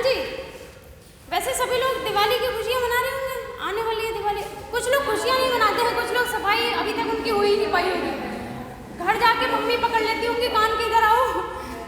जी, वैसे सभी लोग दिवाली की खुशियाँ मना रहे होंगे, आने वाली है दिवाली। कुछ लोग खुशियाँ नहीं मनाते हैं, कुछ लोग सफाई अभी तक उनकी हो ही नहीं पाई होगी। घर जाके मम्मी पकड़ लेती होंगी कान के इधर आओ,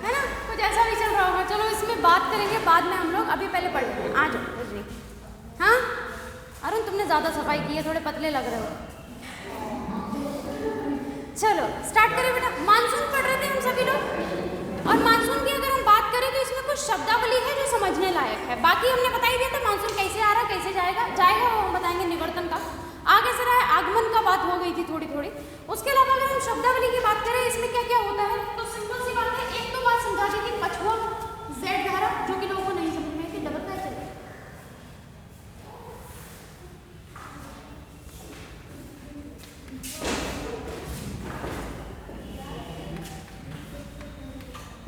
है ना, कुछ ऐसा भी चल रहा होगा। चलो इसमें बात करेंगे बाद में हम लोग, अभी पहले पढ़ लेते हैं। आ जाओ रजनी। हाँ अरुण, तुमने ज़्यादा सफाई की है, थोड़े पतले लग रहे हो। चलो स्टार्ट करें बेटा। मानसून पढ़ रहे थे हम सभी लोग, और मानसून की अगर हम बात करें तो इसमें कुछ शब्दावली है जो समझने लायक है। बाकी हमने बता ही दिया था मानसून कैसे आ रहा, कैसे जाएगा वो हम बताएंगे। निवर्तन का आगे से रहा है, आगमन का बात हो गई थी थोड़ी थोड़ी। उसके अलावा अगर हम शब्दावली की बात करें इसमें क्या क्या होता है, तो सिंपल सी बात है, एक तो बात समझा दी थी पछुआ जेड धारा, जो कि लोगों को नहीं समझ में थी। डबल चले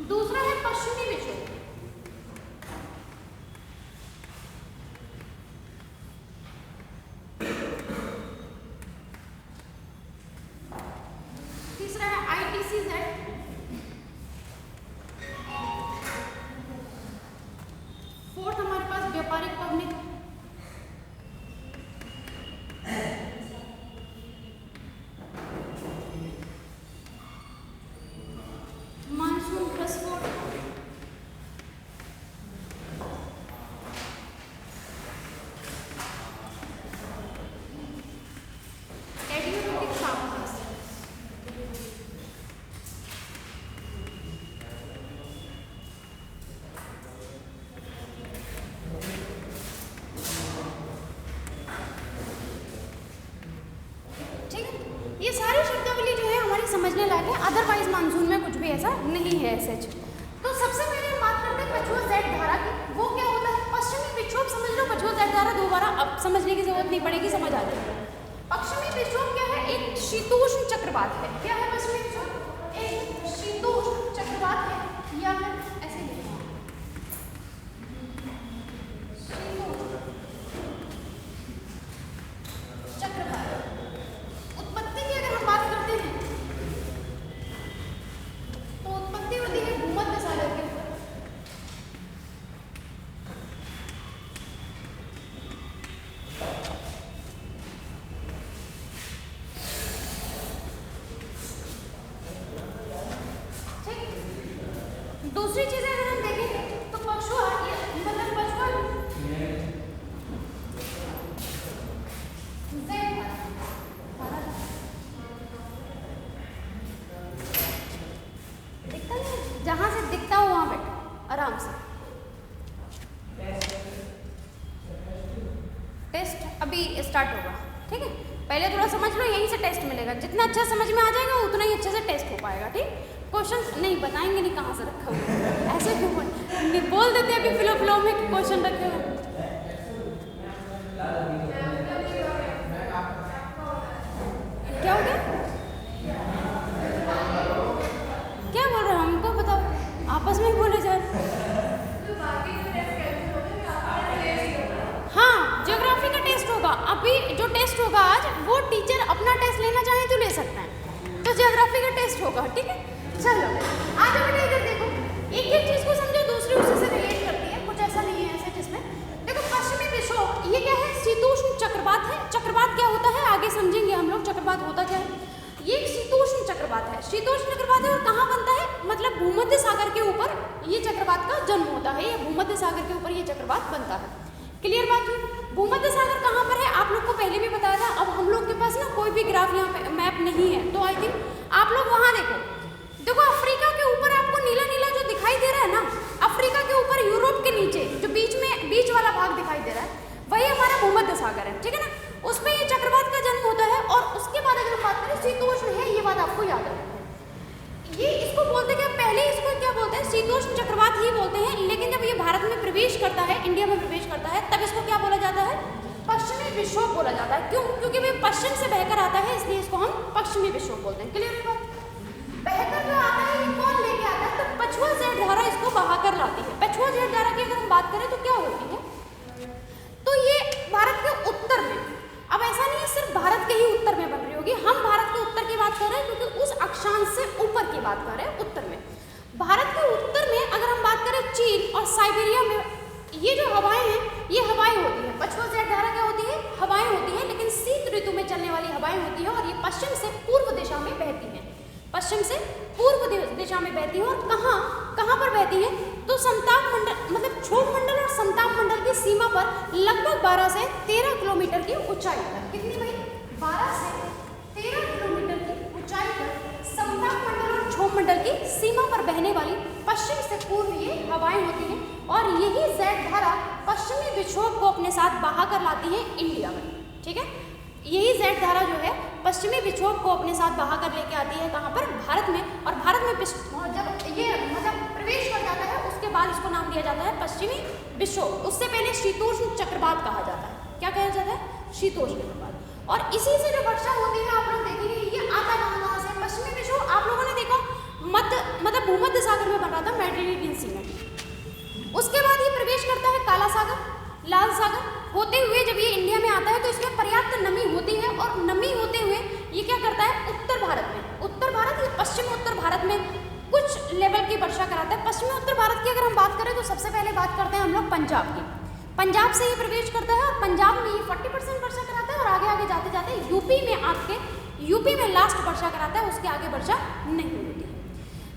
दूसरा है पश्चिमी विक्षोभ। तीसरा है ITCZ। फोर्थ हमारे पास व्यापारिक पब्लिक। Monsoon plus 4। एडियोबैटिक सामग्री। ठीक है, ये सारी शब्दावली जो है हमारी समझने लायक है। अदरवाइज मानसून में कुछ भी ऐसा नहीं है सच। तो सबसे पहले हम बात करते हैं पछुआ जेड धारा की। वो क्या होता है? पश्चिमी विक्षोभ समझ लो, पछुआ जेड धारा दोबारा अब समझने की जरूरत नहीं पड़ेगी, समझ आ जाएगी। पश्चिमी विक्षोभ क्या है? एक शीतोष्ण चक्रवात है। क्या है पश्चिमी विक्षोभ? एक शीतोष्ण चक्रवात है, या फिर ऐसे लिखो चक्रवात। उत्पत्ति की अगर हम बात करते हैं तो उत्पत्ति होती है भूमध्य सागर के ऊपर। ठीक, दूसरी चीज अगर हम देखें तो पछुआ, मतलब पछुआ दिखता है, जहां से दिखता हो वहां बैठो आराम से। टेस्ट अभी स्टार्ट होगा, ठीक है, पहले थोड़ा समझ लो, यहीं से टेस्ट मिलेगा। जितना अच्छा समझ में आ जाएगा उतना ही अच्छे से टेस्ट हो पाएगा। ठीक, क्वेश्चन नहीं बताएंगे नहीं कहाँ से रखा हुआ है, ऐसे क्यों बोल देते हैं अभी फ्लो में क्वेश्चन रखे हुए। क्या हो गया? क्या बोल रहे हो, हमको बताओ, आपस में ही बोले जा रहे। हाँ, ज्योग्राफी का टेस्ट होगा। अभी जो टेस्ट होगा आज, वो टीचर अपना टेस्ट लेना चाहे तो ले सकते हैं। तो ज्योग्राफी का टेस्ट होगा, ठीक है। चलो आज बेटा इधर देखो, एक एक चीज को समझो, दूसरी उसी से रिलेट करती है। कुछ ऐसा नहीं है ऐसे जिसमें देखो पश्चिमी विक्षोभ, ये क्या है? शीतोष्ण चक्रवात है। चक्रवात क्या होता है आगे समझेंगे हम लोग, चक्रवात होता क्या है। ये एक शीतोष्ण चक्रवात है। शीतोष्ण चक्रवात है और कहाँ बनता है? मतलब भूमध्य सागर के ऊपर ये चक्रवात का जन्म होता है, या भूमध्य सागर के ऊपर ये चक्रवात बनता है। क्लियर बात हुई? भूमध्य सागर कहाँ पर है आप लोग को पहले भी बताया था। अब हम लोग के पास ना कोई भी ग्राफ यहाँ पे मैप नहीं है, तो आई थिंक आप लोग वहाँ देखो। देखो अफ्रीका के ऊपर आपको नीला नीला जो दिखाई दे रहा है ना, अफ्रीका के ऊपर यूरोप के नीचे जो बीच वाला भाग दिखाई दे रहा है, वही हमारा भूमध्य सागर है, ठीक है ना। उसमें ये चक्रवात का जन्म होता है। और उसके बाद अगर हम बात करें शीतोष्ण है, ये बात आपको याद रखनी है। ये इसको बोलते क्या, पहले इसको क्या बोलते हैं? शीतोष्ण चक्रवात ही बोलते हैं। लेकिन जब ये भारत में प्रवेश करता है, इंडिया में प्रवेश करता है, तब इसको क्या बोला जाता है? पश्चिमी विक्षोभ बोला जाता है। क्यों? क्योंकि वे पश्चिम से बहकर आता है, इसलिए इसको हम पश्चिमी विक्षोभ बोलते हैं। क्लियर है बात? बहकर जो आता है ये कौन लेके आता है? तो पछुआ जेड धारा इसको बहाकर लाती है। पछुआ जेड धारा की अगर हम बात करें तो क्या होती है? तो ये भारत के उत्तर में, अब ऐसा नहीं है सिर्फ भारत के ही उत्तर में बन रही होगी, हम भारत के उत्तर की बात कर रहे हैं क्योंकि उस अक्षांश से ऊपर की बात कर रहे हैं, उत्तर में। भारत के उत्तर में अगर हम बात करें चीन और साइबेरिया में, ये जो हवाएं हैं ये हवाएं होती हैं। पछुआ जेड धारा क्या होती है? हवाएं होती हैं, लेकिन शीत ऋतु में चलने वाली हवाएं होती हैं और ये पश्चिम से पूर्व दिशा में बहती हैं। पश्चिम से पूर्व दिशा में बहती है और कहाँ पर बहती है? तो समताप मंडल मतलब क्षोभ मंडल और समताप मंडल की सीमा पर लगभग 12 से 13 किलोमीटर की ऊंचाई पर। कितनी भाई? 12 से 13 किलोमीटर की ऊंचाई पर समताप मंडल और क्षोभ मंडल की सीमा पर बहने वाली पश्चिम से पूर्व ये हवाएं होती हैं और यही जेड धारा पश्चिमी विक्षोभ को अपने साथ बहा कर लाती है इंडिया में। ठीक है, यही जेड धारा जो है पश्चिमी विक्षोभ को अपने साथ बहा कर लेके आती है कहाँ पर? भारत में। और भारत में जब ये मतलब प्रवेश कर जाता है उसके बाद इसको नाम दिया जाता है पश्चिमी विक्षोभ। उससे पहले शीतोष्ण चक्रवात कहा जाता है। क्या कहा जाता है? शीतोष्ण चक्रवात। और इसी से जो वर्षा होती है आप लोग देखेंगे ये आता कहाँ से? पश्चिमी विक्षोभ आप लोगों ने देखा मतलब भूमध्य सागर में बन रहा था, मेडिटेरेनियन सी में। उसके बाद ये प्रवेश करता है काला सागर, लाल सागर होते हुए जब ये इंडिया में आता है तो इसमें पर्याप्त नमी होती है और नमी होते हुए ये क्या करता है? उत्तर भारत में, उत्तर भारत या पश्चिमी उत्तर भारत में कुछ लेवल की वर्षा कराता है। पश्चिमी उत्तर भारत की अगर हम बात करें तो सबसे पहले बात करते हैं हम लोग पंजाब की। पंजाब से ये प्रवेश करता है और पंजाब में ये 40% वर्षा कराता है और आगे आगे जाते जाते यूपी में लास्ट वर्षा कराता है, उसके आगे वर्षा नहीं होती है।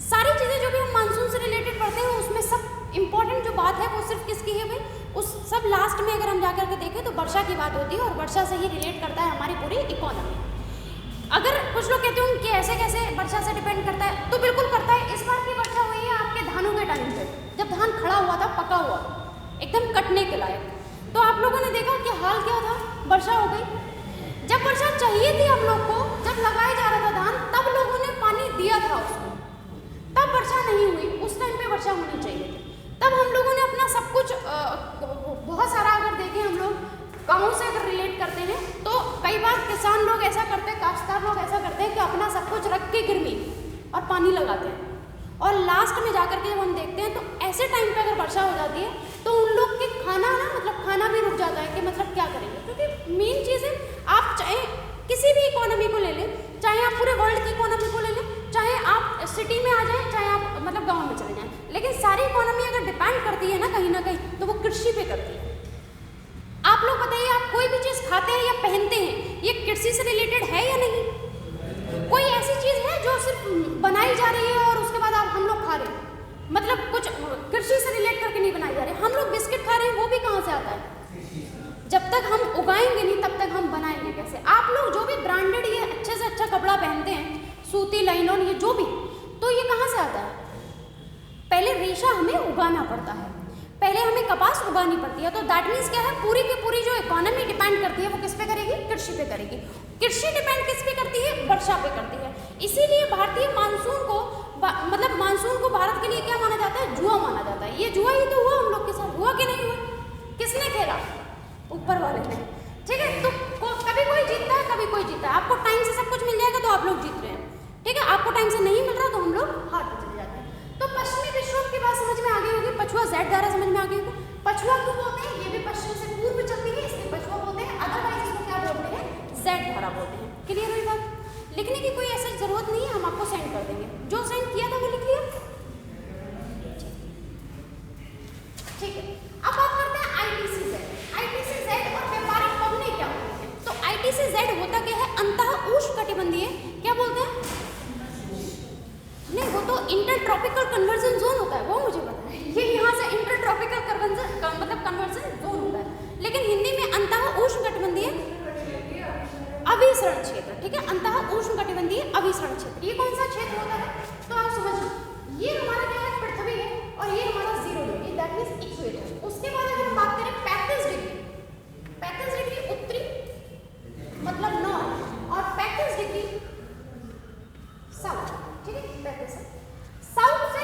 सारी चीज़ें जो भी हम मानसून से रिलेटेड पढ़ते हैं उसमें सब इंपॉर्टेंट जो बात है वो सिर्फ किसकी है भाई? उस सब लास्ट में अगर हम जाकर के देखें तो वर्षा की बात होती है और वर्षा से ही रिलेट करता है हमारी पूरी इकोनॉमी। अगर कुछ लोग कहते हैं कि ऐसे कैसे वर्षा से डिपेंड करता है, तो बिल्कुल करता है। इस बार की वर्षा हुई है आपके धानों के टाइम पे, जब धान खड़ा हुआ था, पका हुआ, एकदम कटने के लायक। तो आप लोगों ने देखा कि हाल क्या था? वर्षा हो गई। जब वर्षा चाहिए थी हम लोग को, जब लगाया जा रहा था धान, तब लोगों ने पानी दिया था उसको, तब वर्षा नहीं हुई। उस टाइम पे वर्षा होनी चाहिए थी। तब हम लोगों ने अपना सब कुछ बहुत सारा अगर देखें हम लोग गाँव से अगर रिलेट करते हैं तो कई बार किसान लोग ऐसा करते हैं, काश्तकार लोग ऐसा करते हैं कि अपना सब कुछ रख के गिरवी और पानी लगाते हैं और लास्ट में जाकर के जब हम देखते हैं तो ऐसे टाइम पे अगर वर्षा हो जाती है तो उन लोग के खाना मतलब खाना भी रुक जाता है कि मतलब क्या करेंगे। क्योंकि मेन चीज़ है, आप चाहे किसी भी इकोनॉमी को ले लें, चाहे आप पूरे वर्ल्ड की इकोनॉमी को ले लें, चाहे आप सिटी में आ जाएं, चाहे आप मतलब गांव में चले जाएं, लेकिन सारी इकोनॉमी अगर डिपेंड करती है ना कहीं तो वो कृषि पे करती है। आप लोग बताइए, आप कोई भी चीज़ खाते हैं या पहनते हैं, ये कृषि से रिलेटेड है या नहीं? कोई ऐसी चीज़ है जो सिर्फ बनाई जा रही है और उसके बाद हम लोग खा रहे हैं, मतलब कुछ कृषि से रिलेट करके नहीं बनाई जा रही। हम लोग बिस्किट खा रहे हैं, वो भी कहाँ से आता है? जब तक हम उगाएंगे नहीं तब तक हम बनाएंगे कैसे? आप लोग जो भी ब्रांडेड ये अच्छे से अच्छा कपड़ा पहनते हैं, सूती, लाइनॉन, ये जो भी, तो ये कहाँ से आता है? पहले रेशा हमें उगाना पड़ता है, पहले हमें कपास उगानी पड़ती है। तो दैट मीन्स क्या है? पूरी की पूरी जो इकोनॉमी डिपेंड करती है वो किस पे करेगी? कृषि पे करेगी। कृषि डिपेंड किस पे करती है? वर्षा पे करती है। इसीलिए भारतीय मानसून को मतलब मानसून को भारत के लिए क्या माना जाता है? जुआ माना जाता है। ये जुआ ही तो हुआ हम लोग के साथ, हुआ कि नहीं हुआ? किसने खेला? ऊपर वाले ने। ठीक है, तो कभी कोई जीतता है, कभी कोई जीतता है। आपको टाइम से सब कुछ मिल जाएगा तो आप लोग जीत रहे हैं, ठीक है। आपको टाइम से नहीं मिल रहा तो हम लोग हार पे चले जाते हैं। तो पश्चिमी विक्षोभ की बात समझ में आ गई होगी, पछुआ जेड धारा समझ में आ गई होगी। पछुआ क्यों बोलते हैं? ये भी पश्चिम से पूर्व चलती है, इसलिए पछुआ बोलते हैं। अदरवाइज इसको क्या बोलते हैं? जेड धारा बोलते हैं। क्लियर हुई बात? लिखने की कोई ऐसी जरूरत नहीं है, हम आपको सेंड कर देंगे। जो सेंड किया था वो लिख लिया, ठीक है। अब बात करते हैं ITC जेड और व्यापारिक पवनें क्या होती हैं। तो ITC जेड होता क्या है? अंतः उष्णकटिबंधीय, क्या बोलते हैं? नहीं, वो तो इंटर ट्रॉपिकल कन्वर्जन जोन होता है, वो मुझे पता है। ये यहाँ से इंटर ट्रॉपिकल मतलब कन्वर्जन जोन होता है, लेकिन हिंदी में अंतः उष्णकटिबंधीय अभिसरण क्षेत्र, ठीक है। अंतः उष्णकटिबंधीय अभिसरण क्षेत्र, ये कौन सा क्षेत्र होता है? तो आप समझो, ये हमारा क्या है? पृथ्वी है और ये हमारा 0 डिग्री, दैट मींस इक्वेटर। उसके बाद अगर हम बात करें 35 डिग्री उत्तरी मतलब नॉर्थ और 35 डिग्री साउथ, ठीक है। 35 साउथ से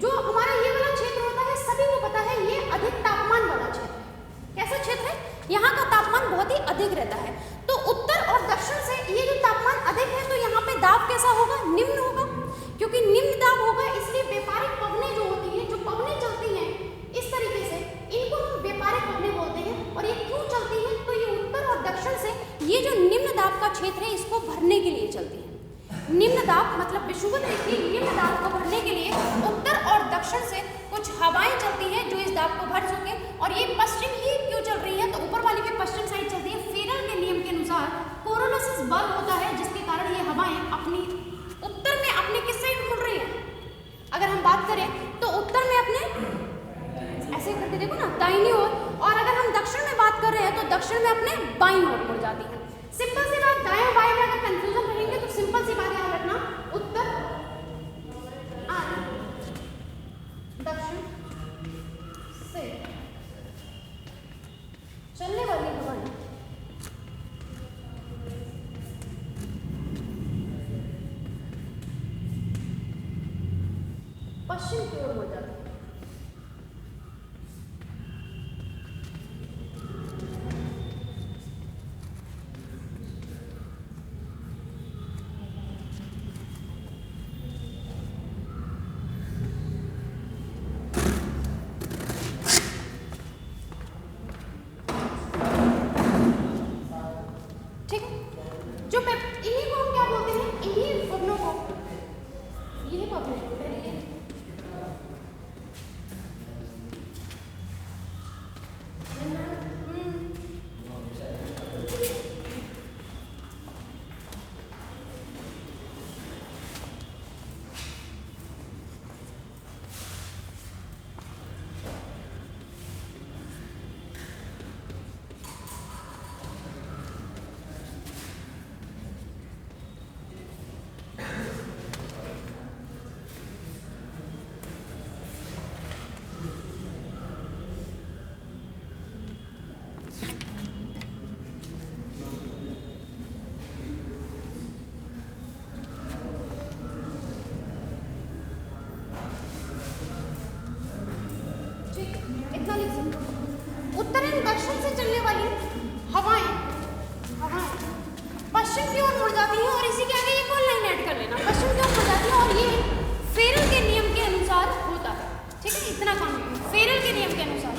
जो हमारा ये वाला क्षेत्र होता है, सभी को पता है ये अधिक तापमान वाला क्षेत्र है। कैसा क्षेत्र है? यहाँ का तापमान बहुत ही अधिक रहता है। तो उत्तर और दक्षिण से ये जो तापमान अधिक है तो यहाँ पे दाब कैसा होगा? निम्न होगा, क्योंकि निम्न दाब होगा, इसलिए व्यापारिक पवनें जो होती हैं, जो पवनें चलती हैं इस तरीके से, इनको हम व्यापारिक पवनें बोलते हैं। और ये क्यों चलती हैं? तो ये उत्तर और दक्षिण से ये जो निम्न दाब का क्षेत्र है इसको भरने के लिए चलती है। निम्न दाब मतलब विषुवत रेखा निम्न दाब को भरने के लिए उत्तर और दक्षिण से कुछ हवाएं चलती हैं जो इस आपको भर चुके। और ये पश्चिम ही क्यों चल रही है, तो ऊपर वाली भी पश्चिम साइड चलती है। फेरल के नियम के अनुसार कोरोनसिस बल होता है, जिसके कारण ये हवाएं अपनी उत्तर में अपने किस साइड मुड़ रही है। अगर हम बात करें तो उत्तर में अपने ऐसे करके देखो ना दाहिनी ओर, और अगर हम दक्षिण में बात कर रहे हैं तो दक्षिण में अपने बाईं ओर मुड़ जाती है। सिंपल सी बात, दाएं बाएं में अगर कंफ्यूजन रहेंगे तो सिंपल सी बात याद रखना, उत्तर दक्षिण से चलने वाली हवाएं पश्चिम की ओर मुड़ जाती है। ठीक है, जो इन्हीं को हम क्या बोलते हैं, इन्हीं पवनों को, ये पवन उत्तर एवं दक्षिण से चलने वाली हवाएं पश्चिम की ओर मुड़ जाती हैं। और इसी के आगे ये कौन लाइन ऐड कर लेना, पश्चिम की ओर मुड़ जाती है। और ये फेरल के नियम के अनुसार होता है। ठीक है, इतना काम फेरल के नियम के अनुसार।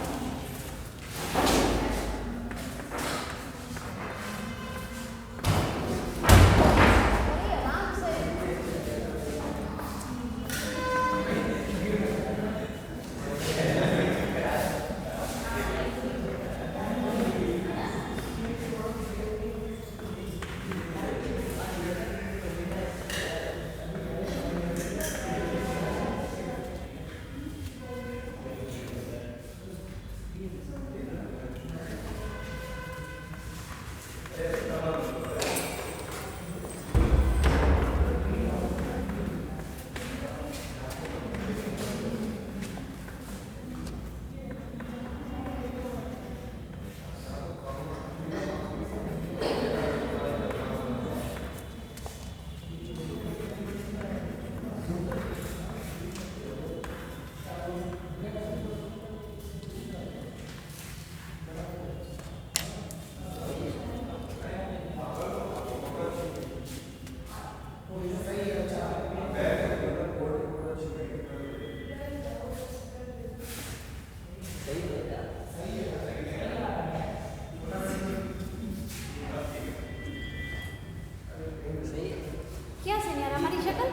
क्या सीनियर हमारी शक्ल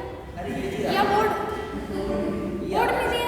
या बोर्ड में दिया